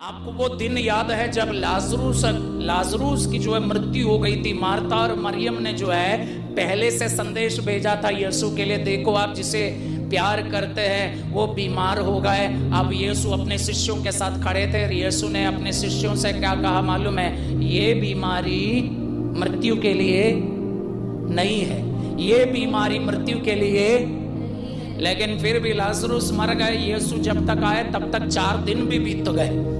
आपको वो दिन याद है जब लाजरूस की जो है मृत्यु हो गई थी। मार्था और मरियम ने जो है पहले से संदेश भेजा था यीशु के लिए, देखो आप जिसे प्यार करते हैं वो बीमार हो गए। अब यीशु अपने शिष्यों के साथ खड़े थे। यीशु ने अपने शिष्यों से क्या कहा मालूम है? ये बीमारी मृत्यु के लिए नहीं है, ये बीमारी मृत्यु के लिए। लेकिन फिर भी लाजरूस मर गए। यीशु जब तक आए तब तक 4 दिन भी बीत गए।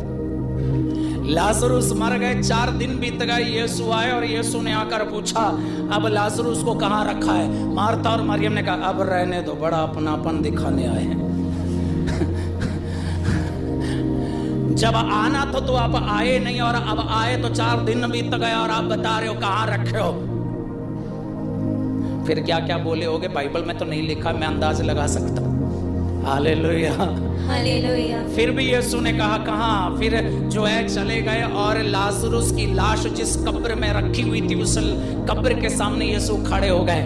लाजरूस मर गए, 4 दिन बीत गए। यीशु आए और यीशु ने आकर पूछा, अब लाजरूस को कहाँ रखा है? मार्था और मरियम ने कहा, अब रहने दो, बड़ा अपनापन दिखाने आए हैं। जब आना तो आप आए नहीं, और अब आए तो 4 दिन बीत गए और आप बता रहे हो कहाँ रखे हो। फिर क्या क्या बोले होगे, बाइबल में तो नहीं लिखा, मैं अंदाज लगा सकता हूँ। Hallelujah, hallelujah. फिर भी यीशु ने कहा कहाँ? फिर जो है चले गए और लाजरूस की लाश जिस कब्र में रखी हुई थी उस कब्र के सामने यीशु खड़े हो गए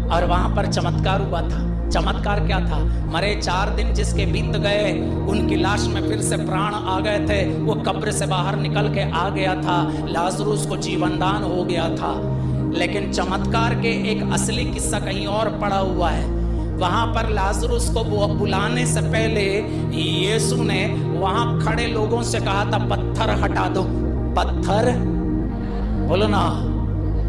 और वहां पर चमत्कार हुआ था। चमत्कार क्या था? मरे 4 दिन जिसके बीत गए उनकी लाश में फिर से प्राण आ गए थे। वो कब्र से बाहर निकल के आ गया था। लाजरूस को जीवनदान हो गया था। लेकिन चमत्कार के एक असली किस्सा कहीं और पड़ा हुआ है। वहां पर लाजरूस को बुलाने से पहले यीशु ने वहां खड़े लोगों से कहा था, पत्थर हटा दो। पत्थर बोलो ना,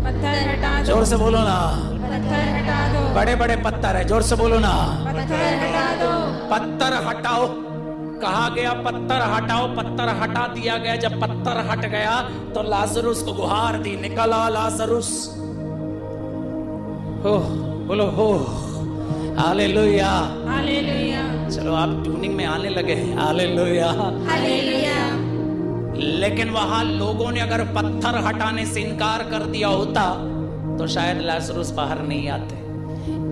पत्थर हटा दो। जोर से बोलो ना, पत्थर हटा दो। बड़े बड़े पत्थर है, जोर से बोलो ना, पत्थर हटा दो। पत्थर हटाओ। कहा गया पत्थर हटाओ, पत्थर हटा दिया गया। जब पत्थर हट गया तो लाजरूस को गुहार दी, निकला लाजरूस। हो बोलो हो, हालेलुया, हालेलुया। चलो आप ट्यूनिंग में आने लगे हैं। Hallelujah, hallelujah. लेकिन वहां लोगों ने अगर पत्थर हटाने से इनकार कर दिया होता तो शायद लाजरूस बाहर नहीं आते।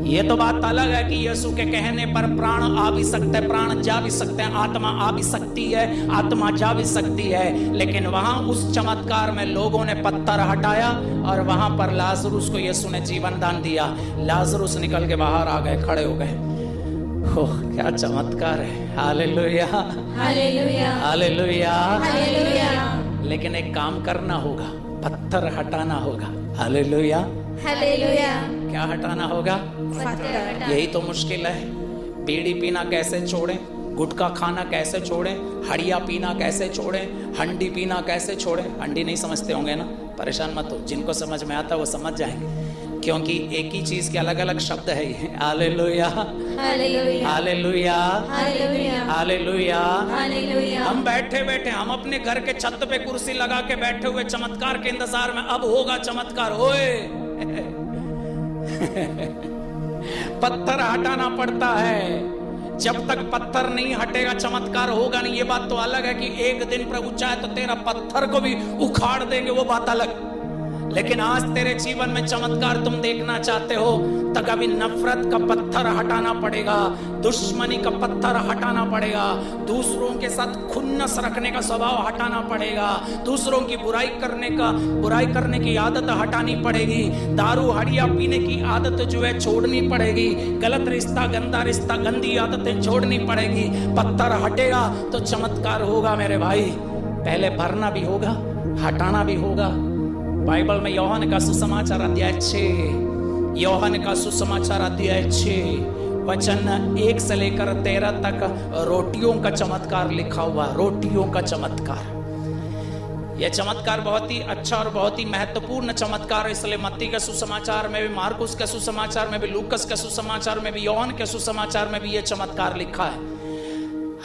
ये तो बात अलग है कि यीशु के कहने पर प्राण आ भी सकते हैं, प्राण जा भी सकते हैं, आत्मा आ भी सकती है, आत्मा जा भी सकती है। लेकिन वहां उस चमत्कार में लोगों ने पत्थर हटाया और वहां पर लाजरूस को यीशु ने जीवन दान दिया। लाजरूस निकल के बाहर आ गए, खड़े हो गए। ओह क्या चमत्कार है। Hallelujah, hallelujah, hallelujah, hallelujah. लेकिन एक काम करना होगा, पत्थर हटाना होगा। Hallelujah, hallelujah. क्या हटाना होगा? यही तो मुश्किल है। बीड़ी पीना कैसे छोड़ें, गुटखा खाना कैसे छोड़ें, हड़िया पीना कैसे छोड़ें, हंडी पीना कैसे छोड़ें। हंडी नहीं समझते होंगे ना, परेशान मत हो, जिनको समझ में आता है वो समझ जाएंगे, क्योंकि एक ही चीज के अलग अलग शब्द है ये। Hallelujah, hallelujah, hallelujah, hallelujah, hallelujah. हम बैठे बैठे, हम अपने घर के छत पे कुर्सी लगा के बैठे हुए चमत्कार के इंतजार में, अब होगा चमत्कार। होए पत्थर हटाना पड़ता है। जब तक पत्थर नहीं हटेगा चमत्कार होगा नहीं। ये बात तो अलग है कि एक दिन प्रभु चाहे तो तेरा पत्थर को भी उखाड़ देंगे, वो बात अलग। लेकिन आज तेरे जीवन में चमत्कार तुम देखना चाहते हो तो कभी नफरत का पत्थर हटाना पड़ेगा, दुश्मनी का पत्थर हटाना पड़ेगा, दूसरों के साथ खुन्नस रखने का स्वभाव हटाना पड़ेगा, दूसरों की बुराई करने की आदत हटानी पड़ेगी, दारू हड़िया पीने की आदत जो है छोड़नी पड़ेगी, गलत रिश्ता, गंदा रिश्ता, गंदी आदतें छोड़नी पड़ेगी। पत्थर हटेगा तो चमत्कार होगा मेरे भाई। पहले भरना भी होगा, हटाना भी होगा। बाइबल में यूहन्ना का सुसमाचार अध्याय 6, यूहन्ना का सुसमाचार अध्याय 6 वचन 1 से लेकर 13 तक रोटियों का चमत्कार लिखा हुआ। रोटियों का चमत्कार, यह चमत्कार बहुत ही अच्छा और बहुत ही महत्वपूर्ण चमत्कार है। इसलिए मत्ती के सुसमाचार में भी, मार्कुस के सुसमाचार में भी, लूकस के सुसमाचार में भी, यूहन्ना के सुसमाचार में भी यह चमत्कार लिखा है।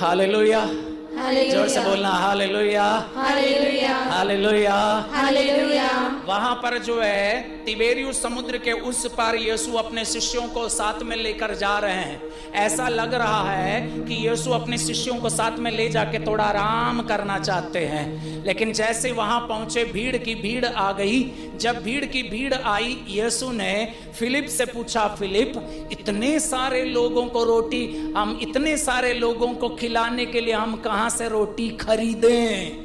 हालेलुया, जोर से बोलना, हालेलुया, हालेलुया, हालेलुया, हालेलुया। वहां पर जो है तिबेरियुस समुद्र के उस पार यीशु अपने शिष्यों को साथ में लेकर जा रहे हैं। ऐसा लग रहा है कि यीशु अपने शिष्यों को साथ में ले जाके थोड़ा आराम करना चाहते हैं। लेकिन जैसे वहां पहुंचे भीड़ की भीड़ आ गई। जब भीड़ की भीड़ आई, यीशु ने फिलिप से पूछा, फिलिप इतने सारे लोगों को रोटी, हम इतने सारे लोगों को खिलाने के लिए हम कहां से रोटी खरीदें?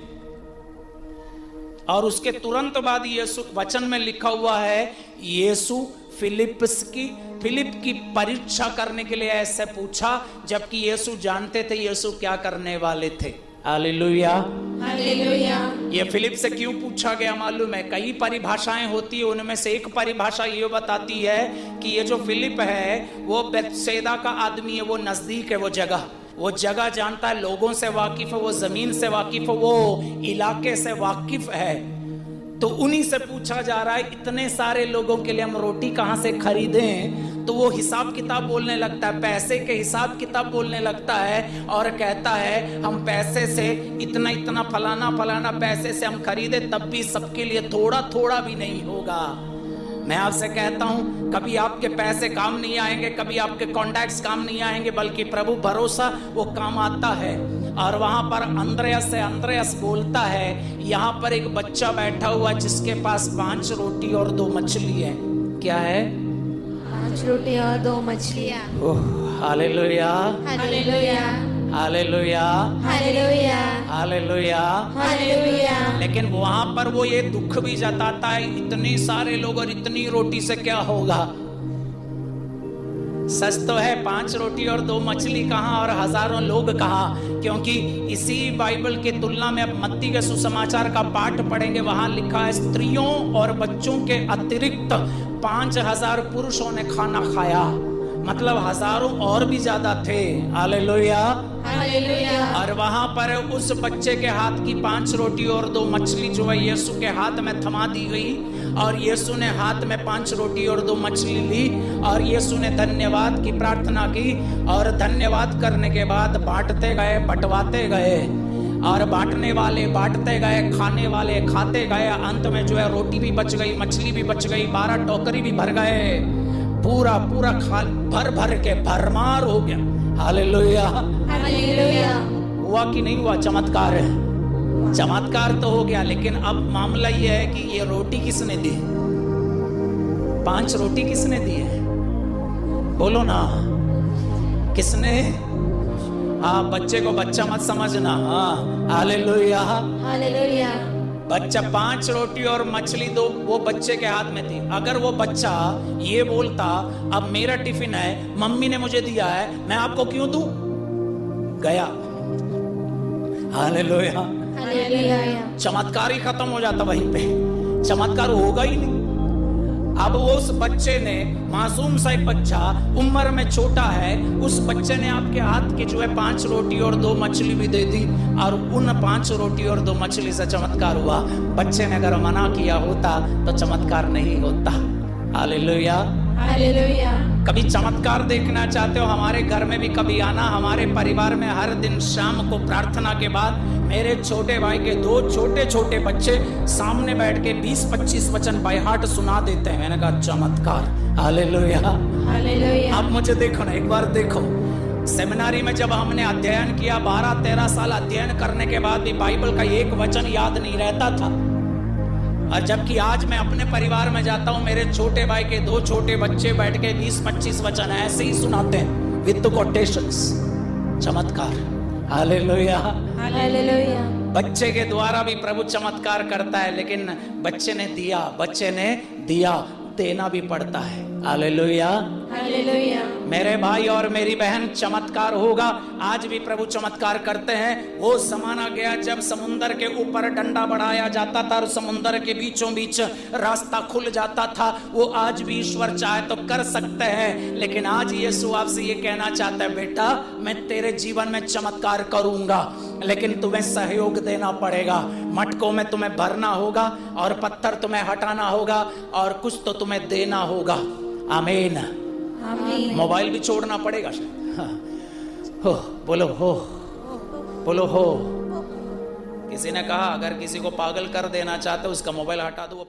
और उसके तुरंत बाद यीशु, वचन में लिखा हुआ है, यीशु फिलिप की परीक्षा करने के लिए ऐसे पूछा, जबकि यीशु जानते थे यीशु क्या करने वाले थे। हालेलुया। हालेलुया। ये फिलिप से क्यों पूछा गया मालूम है? कई परिभाषाएं होती है, उनमें से एक परिभाषा ये बताती है कि ये जो फिलिप है वो बेतसैदा का आदमी है, वो नजदीक है, वो जगह जानता है, लोगों से वाकिफ है, वो जमीन से वाकिफ है, वो इलाके से वाकिफ है। तो उन्हीं से पूछा जा रहा है इतने सारे लोगों के लिए हम रोटी कहां से खरीदें? तो वो हिसाब किताब बोलने लगता है, पैसे के हिसाब किताब बोलने लगता है और कहता है हम पैसे से इतना इतना फलाना फलाना पैसे से हम खरीदे तब भी सबके लिए थोड़ा थोड़ा भी नहीं होगा। मैं आपसे कहता हूं कभी आपके पैसे काम नहीं आएंगे, कभी आपके कॉन्टैक्ट्स काम नहीं आएंगे, बल्कि प्रभु भरोसा वो काम आता है। और वहां पर अंद्रयास बोलता है यहाँ पर एक बच्चा बैठा हुआ जिसके पास 5 रोटी और 2 मछली है। क्या है? 5 रोटी और 2 मछलियाँ। Oh hallelujah, hallelujah. Hallelujah, hallelujah. Hallelujah, hallelujah. लेकिन वहां पर वो ये दुख भी जताता है इतने सारे लोग और इतनी रोटी से क्या होगा? सच तो है 5 रोटी और 2 मछली कहाँ और हजारों लोग कहाँ, क्योंकि इसी बाइबल की तुलना में अब मत्ती के सुसमाचार का पाठ पढ़ेंगे, वहां लिखा है स्त्रियों और बच्चों के अतिरिक्त 5000 पुरुषों ने खाना खाया, मतलब हजारों और भी ज्यादा थे। Hallelujah, hallelujah. और वहां पर उस बच्चे के हाथ की 5 रोटी और 2 मछली जो है यीशु के हाथ में थमा दी गई और यीशु ने हाथ में 5 रोटी और 2 मछली ली और यीशु ने धन्यवाद की प्रार्थना की और धन्यवाद करने के बाद बांटते गए, बंटवाते गए और बांटने वाले बांटते गए, खाने वाले खाते गए। अंत में जो है रोटी भी बच गई, मछली भी बच गई, 12 टोकरी भी भर गए, पूरा पूरा भर भर के भरमार हो गया। Hallelujah, hallelujah. हुआ कि नहीं हुआ? चमत्कार है, चमत्कार तो हो गया, लेकिन अब मामला यह है कि ये रोटी किसने दी? 5 रोटी किसने दी है? बोलो ना, किसने? हाँ, बच्चे को बच्चा मत समझना। हाँ, हालेलुया, हालेलुया। बच्चा 5 रोटी और मछली 2 वो बच्चे के हाथ में थी। अगर वो बच्चा ये बोलता अब मेरा टिफिन है, मम्मी ने मुझे दिया है, मैं आपको क्यों दूं? गया। Hallelujah, hallelujah. चमत्कार ही खत्म हो जाता, वहीं पे चमत्कार होगा ही नहीं। अब वो उस बच्चे ने, मासूम सा एक बच्चा, उम्र में छोटा है, उस बच्चे ने आपके हाथ के जो है 5 रोटी और 2 मछली भी दे दी और उन 5 रोटी और 2 मछली से चमत्कार हुआ। बच्चे ने अगर मना किया होता तो चमत्कार नहीं होता। Hallelujah, hallelujah. कभी चमत्कार देखना चाहते हो? हमारे घर में भी कभी आना। हमारे परिवार में हर दिन शाम को प्रार्थना के बाद मेरे छोटे भाई के 2 छोटे छोटे बच्चे सामने बैठ के 20-25 वचन बाय हार्ट सुना देते हैं। मैंने कहा चमत्कार। Hallelujah, hallelujah. अब मुझे देखो ना, एक बार देखो, सेमिनारी में जब हमने अध्ययन किया, 12-13 साल अध्ययन करने के बाद भी बाइबल का एक वचन याद नहीं रहता था। और जबकि आज मैं अपने परिवार में जाता हूं, मेरे छोटे भाई के 2 छोटे बच्चे बैठ के 20-25 वचन ऐसे ही सुनाते हैं विद कोटेशंस। चमत्कार। Hallelujah, hallelujah. बच्चे के द्वारा भी प्रभु चमत्कार करता है, लेकिन बच्चे ने दिया, देना भी पड़ता है। Hallelujah, hallelujah. मेरे भाई और मेरी बहन, चमत्कार होगा। आज भी प्रभु चमत्कार करते हैं। वो जमाना गया जब समुंदर के ऊपर डंडा बढ़ाया जाता था और समुंदर के बीचों बीच रास्ता खुल जाता था। वो आज भी ईश्वर चाहे तो कर सकते हैं, लेकिन आज यीशु आपसे ये कहना चाहता है, बेटा मैं तेरे जीवन में चमत्कार करूंगा, लेकिन तुम्हें सहयोग देना पड़ेगा। मटकों में तुम्हें भरना होगा और पत्थर तुम्हें हटाना होगा और कुछ तो तुम्हें देना होगा। आमीन। आमीन। मोबाइल भी छोड़ना पड़ेगा। हाँ। हो बोलो, हो बोलो, हो। किसी ने कहा अगर किसी को पागल कर देना चाहते हो उसका मोबाइल हटा दो, वो